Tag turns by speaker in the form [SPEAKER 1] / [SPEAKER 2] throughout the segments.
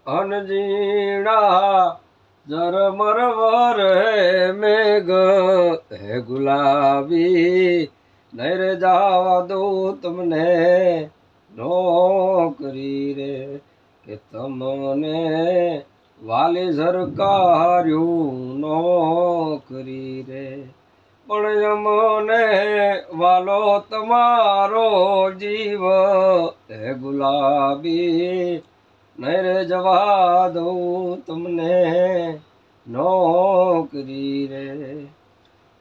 [SPEAKER 1] અનજીણા ઝરમર વરે મેઘ હે ગુલાબી નહીં રે જાવા દઉં તમને નોકરી રે કે તમને વાલી સરકાર્યું નોકરી રે પણ અમને વાલો તમારો જીવ હે ગુલાબી નહીં રે જવા દઉં તમને નોકરી રે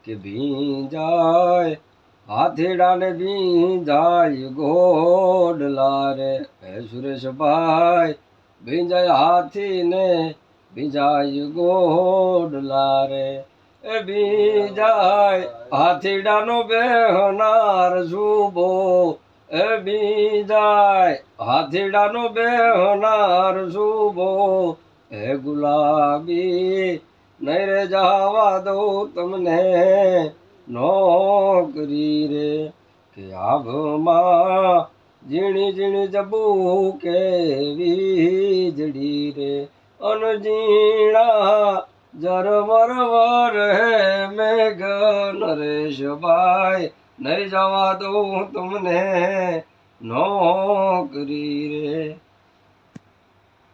[SPEAKER 1] કે ભીંજાય હાથેડાને ભીંજાય ગોડલા રે હે સુરેશભાઈ ભીંજાય હાથીને ભીંજાય ગોડલા રે એ ભીંજાય હાથીડાનો બેહનાર શુભો એ ભીંજાય હાથીડાનો બેહનાર શુભો હે ગુલાબી નહીં રે જવા દઉં તમને નોકરી રે કે આભમાં ઝીણી ઝીણી જબુ કે વીજળી રે અનજીણા ઝરમર વરે મેઘ નરેશભાઈ નહીં જવા દઉં તમને નોકરી રે